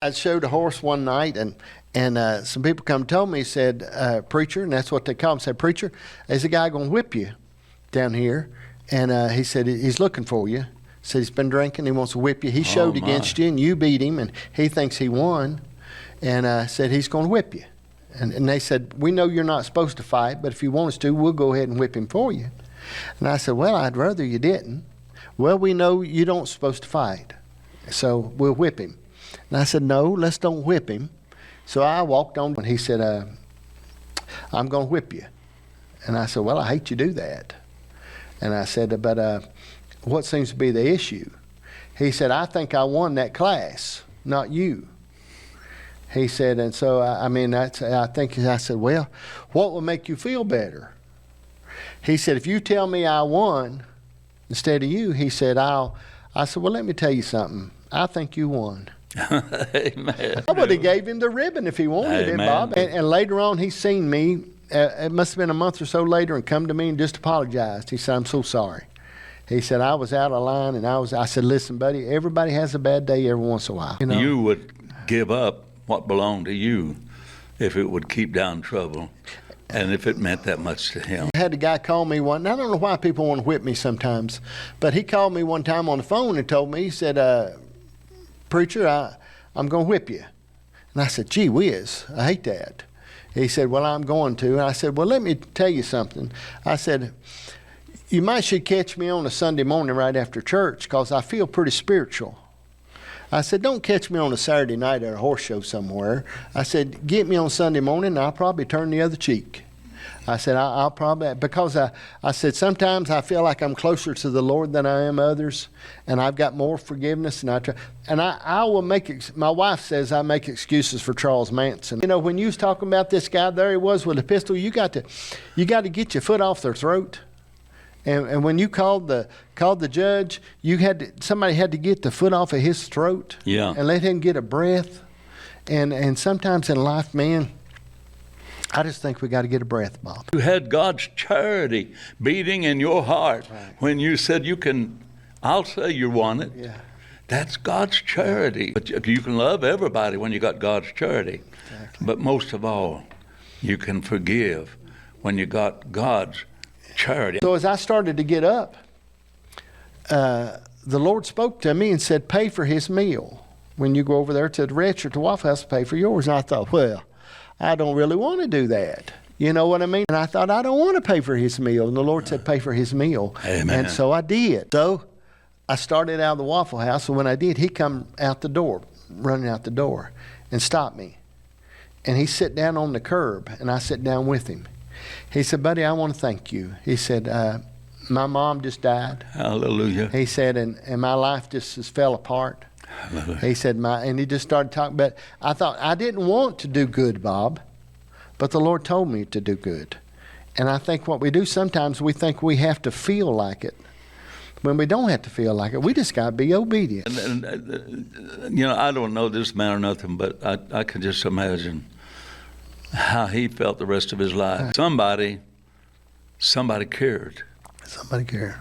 I showed a horse one night, and some people come and told me, said, preacher, and that's what they call him, said, preacher, there's a guy going to whip you down here. And he said, he's looking for you. Said he's been drinking, he wants to whip you. He showed against you, and you beat him, and he thinks he won. And said he's going to whip you. And they said, we know you're not supposed to fight, but if you want us to, we'll go ahead and whip him for you. And I said, well, I'd rather you didn't. Well, we know you don't supposed to fight, so we'll whip him. And I said, no, let's don't whip him. So I walked on, and he said, I'm going to whip you. And I said, well, I hate you do that. And I said, but what seems to be the issue? He said, I think I won that class, not you. He said, and so, I said, well, what will make you feel better? He said, if you tell me I won instead of you, he said, I said, well, let me tell you something. I think you won. Amen. I would have gave him the ribbon if he wanted it, Bob. And later on, he seen me. It must have been a month or so later, and come to me and just apologized. He said, I'm so sorry. He said, I was out of line, and I said, listen, buddy, everybody has a bad day every once in a while. You would give up what belonged to you if it would keep down trouble, and if it meant that much to him. I had a guy call me one, and I don't know why people want to whip me sometimes, but he called me one time on the phone and told me, he said, preacher, I'm going to whip you. And I said, gee whiz, I hate that. He said, well, I'm going to. And I said, well, let me tell you something. I said, you might should catch me on a Sunday morning right after church, because I feel pretty spiritual. I said, don't catch me on a Saturday night at a horse show somewhere. I said, get me on Sunday morning, and I'll probably turn the other cheek. I said, I'll probably, because I said, sometimes I feel like I'm closer to the Lord than I am others, and I've got more forgiveness, and I will make, my wife says I make excuses for Charles Manson. You know, when you was talking about this guy, there he was with a pistol, you got to get your foot off their throat. And when you called the judge, somebody had to get the foot off of his throat, and let him get a breath. And sometimes in life, man, I just think we got to get a breath, Bob. You had God's charity beating in your heart when you said I'll say you won it. Yeah. That's God's charity. But you can love everybody when you got God's charity. Exactly. But most of all, you can forgive when you got God's charity. So as I started to get up, the Lord spoke to me and said, pay for his meal. When you go over there to the Ranch or to Waffle House, pay for yours. And I thought, well, I don't really want to do that. You know what I mean? And I thought, I don't want to pay for his meal. And the Lord said, pay for his meal. Amen. And so I did. So I started out of the Waffle House. And when I did, he come out the door, running out the door, and stopped me. And he sit down on the curb, and I sit down with him. He said, buddy, I want to thank you. He said, my mom just died. Hallelujah. He said, and my life just fell apart. Hallelujah. He said, and he just started talking. But I thought, I didn't want to do good, Bob, but the Lord told me to do good. And I think what we do sometimes, we think we have to feel like it. When we don't have to feel like it, we just got to be obedient. And I don't know this man or nothing, but I can just imagine how he felt the rest of his life. Somebody cared. Somebody cared.